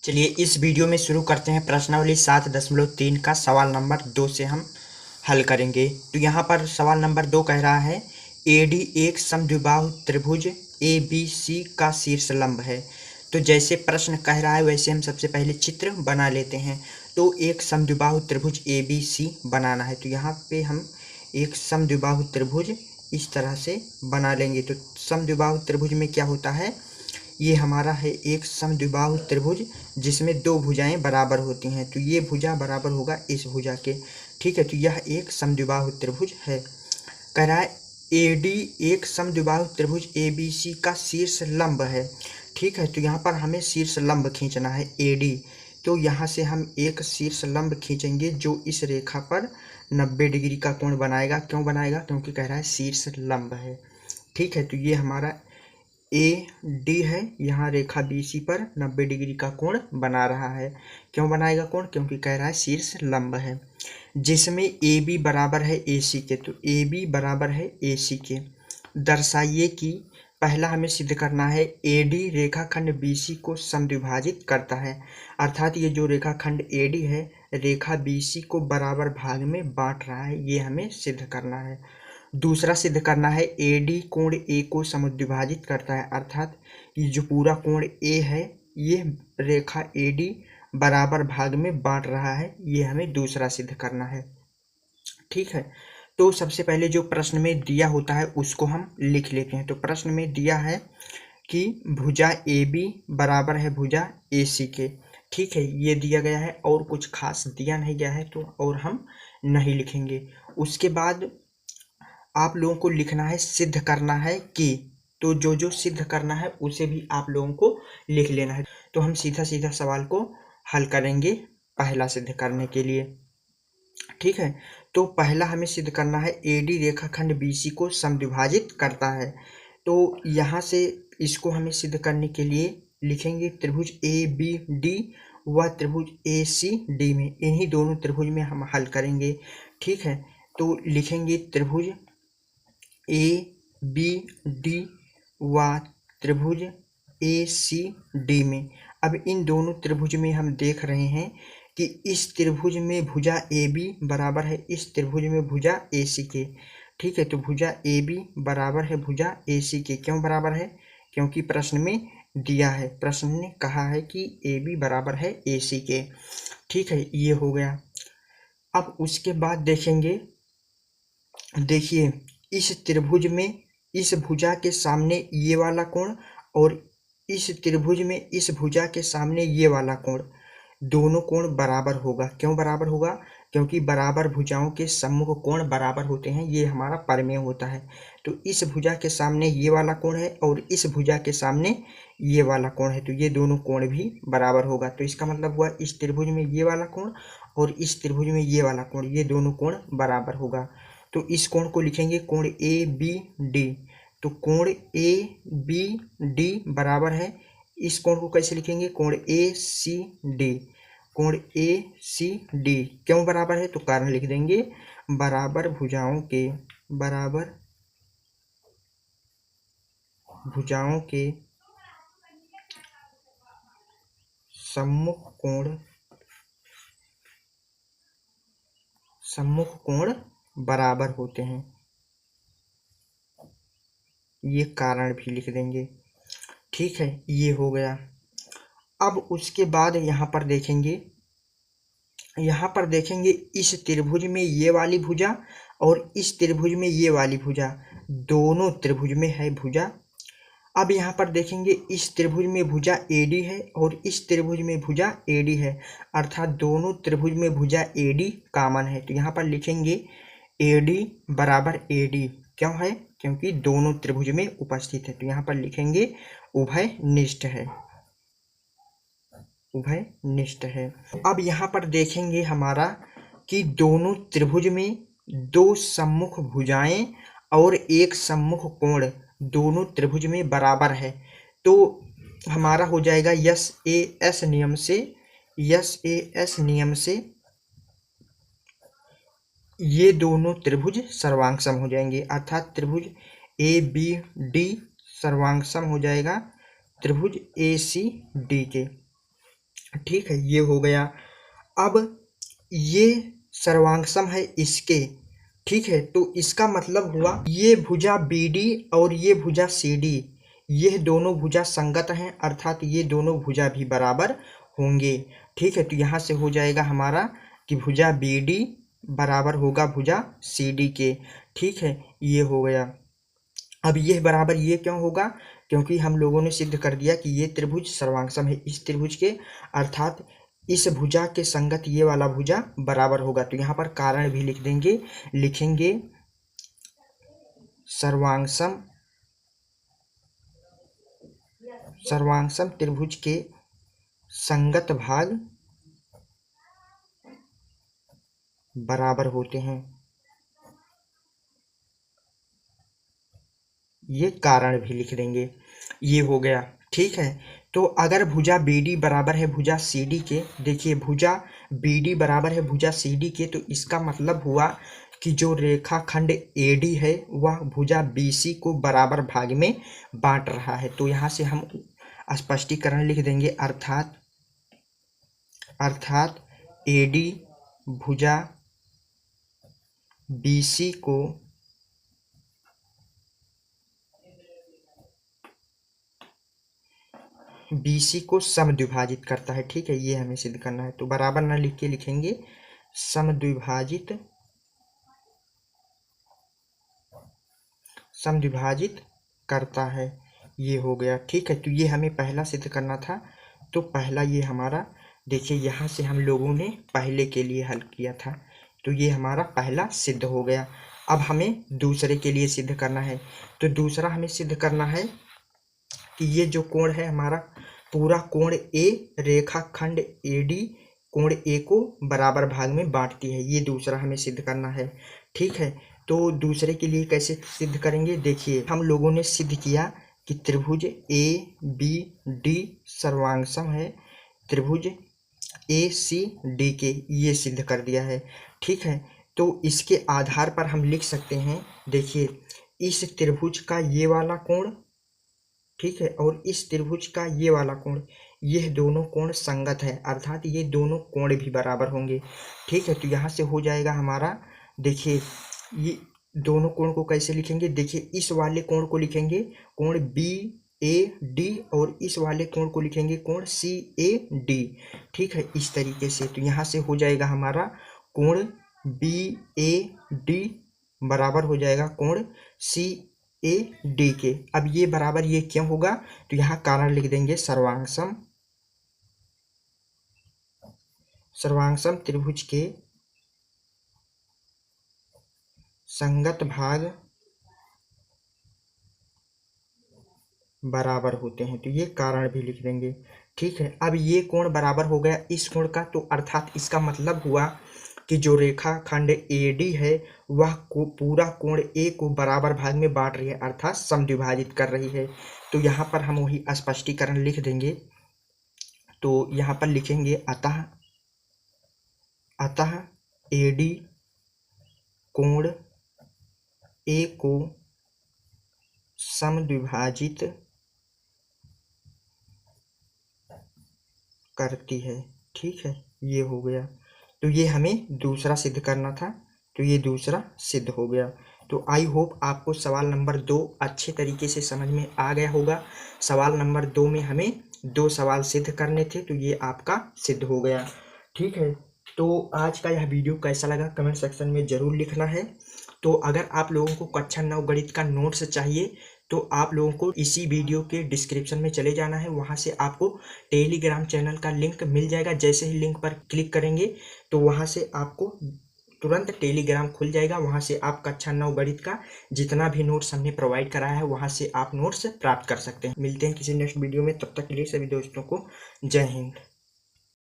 चलिए इस वीडियो में शुरू करते हैं। प्रश्नावली 7.3 का सवाल नंबर 2 से हम हल करेंगे। तो यहाँ पर सवाल नंबर 2 कह रहा है AD एक समद्विबाहु त्रिभुज ABC का शीर्ष लंब है। तो जैसे प्रश्न कह रहा है वैसे हम सबसे पहले चित्र बना लेते हैं। तो एक समद्विबाहु त्रिभुज ABC बनाना है। तो यहाँ पे हम एक समद्विबाहु त्रिभुज इस तरह से बना लेंगे। तो समद्विबाहु त्रिभुज में क्या होता है, ये हमारा है एक समद्विबाहु त्रिभुज जिसमें दो भुजाएं बराबर होती हैं। तो ये भुजा बराबर होगा इस भुजा के। ठीक है, तो यह एक समद्विबाहु त्रिभुज है। कह रहा है AD एक समद्विबाहु त्रिभुज ABC का शीर्ष लंब है। ठीक है, तो यहाँ पर हमें शीर्ष लंब खींचना है AD। तो यहाँ से हम एक शीर्ष लंब खींचेंगे जो इस रेखा पर 90 डिग्री का कोण बनाएगा। क्यों बनाएगा? क्योंकि कह रहा है शीर्ष लंब है। ठीक है, तो ये हमारा AD है, यहाँ रेखा BC पर 90 डिग्री का कोण बना रहा है। क्यों बनाएगा कोण? क्योंकि कह रहा है शीर्ष लंब है। जिसमें AB बराबर है AC के। तो AB बराबर है AC के। दर्शाइए कि पहला हमें सिद्ध करना है AD रेखाखंड BC को समद्विभाजित करता है। अर्थात ये जो रेखाखंड AD है रेखा BC को बराबर भाग में बांट रहा है, ये हमें सिद्ध करना है। दूसरा सिद्ध करना है AD कोण A को समद्विभाजित करता है। अर्थात ये जो पूरा कोण A है ये रेखा AD बराबर भाग में बांट रहा है, ये हमें दूसरा सिद्ध करना है। ठीक है, तो सबसे पहले जो प्रश्न में दिया होता है उसको हम लिख लेते हैं। तो प्रश्न में दिया है कि भुजा AB बराबर है भुजा AC के। ठीक है, ये दिया गया है और कुछ खास दिया नहीं गया है, तो और हम नहीं लिखेंगे। उसके बाद आप लोगों को लिखना है, सिद्ध करना है कि। तो जो जो सिद्ध करना है उसे भी आप लोगों को लिख लेना है। तो हम सीधा सीधा सवाल को हल करेंगे पहला सिद्ध करने के लिए। ठीक है, तो पहला हमें सिद्ध करना है AD रेखाखंड BC को समद्विभाजित करता है। तो यहाँ से इसको हमें सिद्ध करने के लिए लिखेंगे त्रिभुज ABD व त्रिभुज ACD में, इन्हीं दोनों त्रिभुज में हम हल करेंगे। ठीक है, तो लिखेंगे त्रिभुज ABD व त्रिभुज ACD में। अब इन दोनों त्रिभुज में हम देख रहे हैं कि इस त्रिभुज में भुजा AB बराबर है इस त्रिभुज में भुजा AC के। ठीक है, तो भुजा AB बराबर है भुजा AC के। क्यों बराबर है? क्योंकि प्रश्न में दिया है, प्रश्न ने कहा है कि AB बराबर है AC के। ठीक है, ये हो गया। अब उसके बाद देखेंगे, देखिए इस त्रिभुज में इस भुजा के सामने ये वाला कोण और इस त्रिभुज में इस भुजा के सामने ये वाला कोण, दोनों कोण बराबर होगा। क्यों बराबर होगा? क्योंकि बराबर भुजाओं के सम्मुख कोण बराबर होते हैं, ये हमारा प्रमेय होता है। तो इस भुजा के सामने ये वाला कोण है और इस भुजा के सामने ये वाला कोण है, तो ये दोनों कोण भी बराबर होगा। तो इसका मतलब हुआ इस त्रिभुज में ये वाला कोण और इस त्रिभुज में ये वाला कोण, ये दोनों कोण बराबर होगा। तो इस कोण को लिखेंगे कोण ABD। तो कोण ABD बराबर है, इस कोण को कैसे लिखेंगे? कोण ACD। कोण ACD क्यों बराबर है? तो कारण लिख देंगे, बराबर भुजाओं के सम्मुख कोण बराबर होते हैं, ये कारण भी लिख देंगे। ठीक है, ये हो गया। अब उसके बाद यहाँ पर देखेंगे इस त्रिभुज में ये वाली भुजा और इस त्रिभुज में ये वाली भुजा, दोनों त्रिभुज में है भुजा। अब यहाँ पर देखेंगे इस त्रिभुज में भुजा AD है और इस त्रिभुज में भुजा AD है, अर्थात दोनों त्रिभुज में भुजा AD कॉमन है। तो यहाँ पर लिखेंगे AD बराबर AD। क्यों है? क्योंकि दोनों त्रिभुज में उपस्थित है। तो यहाँ पर लिखेंगे उभयनिष्ठ है, उभयनिष्ठ है। अब यहाँ पर देखेंगे हमारा कि दोनों त्रिभुज में दो सम्मुख भुजाएं और एक सम्मुख कोण दोनों त्रिभुज में बराबर है। तो हमारा हो जाएगा SAS नियम से ये दोनों त्रिभुज सर्वांगसम हो जाएंगे, अर्थात त्रिभुज ABD सर्वांगसम हो जाएगा त्रिभुज ACD के। ठीक है, ये हो गया। अब ये सर्वांग है इसके, ठीक है, तो इसका मतलब हुआ ये भुजा BD और ये भुजा CD, ये दोनों भुजा संगत हैं, अर्थात ये दोनों भुजा भी बराबर होंगे। ठीक है, तो यहाँ से हो जाएगा हमारा कि भुजा BD बराबर होगा भुजा CD के। ठीक है, ये हो गया। अब ये बराबर ये क्यों होगा, क्योंकि हम लोगों ने सिद्ध कर दिया कि ये त्रिभुज सर्वांगसम है इस त्रिभुज के, अर्थात इस भुजा के संगत ये वाला भुजा बराबर होगा। तो यहाँ पर कारण भी लिख देंगे, लिखेंगे सर्वांगसम त्रिभुज के संगत भाग बराबर होते हैं, ये कारण भी लिख देंगे। ये हो गया। ठीक है, तो अगर भुजा BD बराबर है भुजा CD के, देखिए भुजा BD बराबर है भुजा CD के, तो इसका मतलब हुआ कि जो रेखाखंड AD है वह भुजा BC को बराबर भाग में बांट रहा है। तो यहाँ से हम स्पष्टीकरण लिख देंगे, अर्थात AD भुजा BC को BC को समद्विभाजित करता है। ठीक है, ये हमें सिद्ध करना है। तो बराबर ना लिख के लिखेंगे समद्विभाजित करता है, ये हो गया। ठीक है, तो ये हमें पहला सिद्ध करना था। तो पहला ये हमारा, देखिए यहाँ से हम लोगों ने पहले के लिए हल किया था, तो ये हमारा पहला सिद्ध हो गया। अब हमें दूसरे के लिए सिद्ध करना है। तो दूसरा हमें सिद्ध करना है कि ये जो कोण है हमारा पूरा कोण A रेखाखंड AD कोण A को बराबर भाग में बांटती है, ये दूसरा हमें सिद्ध करना है। ठीक है, तो दूसरे के लिए कैसे सिद्ध करेंगे, देखिए हम लोगों ने सिद्ध किया कि त्रिभुज ABD सर्वांगसम है त्रिभुज ACD के, ये सिद्ध कर दिया है। ठीक है, तो इसके आधार पर हम लिख सकते हैं, देखिए इस त्रिभुज का ये वाला कोण, ठीक है, और इस त्रिभुज का ये वाला कोण, ये दोनों कोण संगत है, अर्थात ये दोनों कोण भी बराबर होंगे। ठीक है, तो यहाँ से हो जाएगा हमारा, देखिए ये दोनों कोण को कैसे लिखेंगे, देखिए इस वाले कोण को लिखेंगे कोण BAD और इस वाले कोण को लिखेंगे कोण CAD। ठीक है, इस तरीके से। तो यहाँ से हो जाएगा हमारा कोण BAD बराबर हो जाएगा कोण CAD के। अब ये बराबर ये क्यों होगा, तो यहाँ कारण लिख देंगे सर्वांगसम त्रिभुज के संगत भाग बराबर होते हैं, तो ये कारण भी लिख देंगे। ठीक है, अब ये कोण बराबर हो गया इस कोण का, तो अर्थात इसका मतलब हुआ कि जो रेखाखंड AD है वह को पूरा कोण A को बराबर भाग में बांट रही है, अर्थात समद्विभाजित कर रही है। तो यहाँ पर हम वही स्पष्टीकरण लिख देंगे। तो यहाँ पर लिखेंगे अतः AD कोण A को समद्विभाजित करती है। ठीक है, ये हो गया। तो ये हमें दूसरा सिद्ध करना था, तो ये दूसरा सिद्ध हो गया। तो आई होप आपको सवाल नंबर 2 अच्छे तरीके से समझ में आ गया होगा। सवाल नंबर 2 में हमें 2 सवाल सिद्ध करने थे, तो ये आपका सिद्ध हो गया। ठीक है, तो आज का यह वीडियो कैसा लगा कमेंट सेक्शन में ज़रूर लिखना है। तो अगर आप लोगों को कक्षा 9 गणित का नोट्स चाहिए तो आप लोगों को इसी वीडियो के डिस्क्रिप्शन में चले जाना है, वहाँ से आपको टेलीग्राम चैनल का लिंक मिल जाएगा। जैसे ही लिंक पर क्लिक करेंगे तो वहाँ से आपको तुरंत टेलीग्राम खुल जाएगा, वहाँ से आप कक्षा 9 गणित का जितना भी नोट्स हमने प्रोवाइड कराया है वहाँ से आप नोट्स प्राप्त कर सकते हैं। मिलते हैं किसी नेक्स्ट वीडियो में, तब तक के लिए सभी दोस्तों को जय हिंद।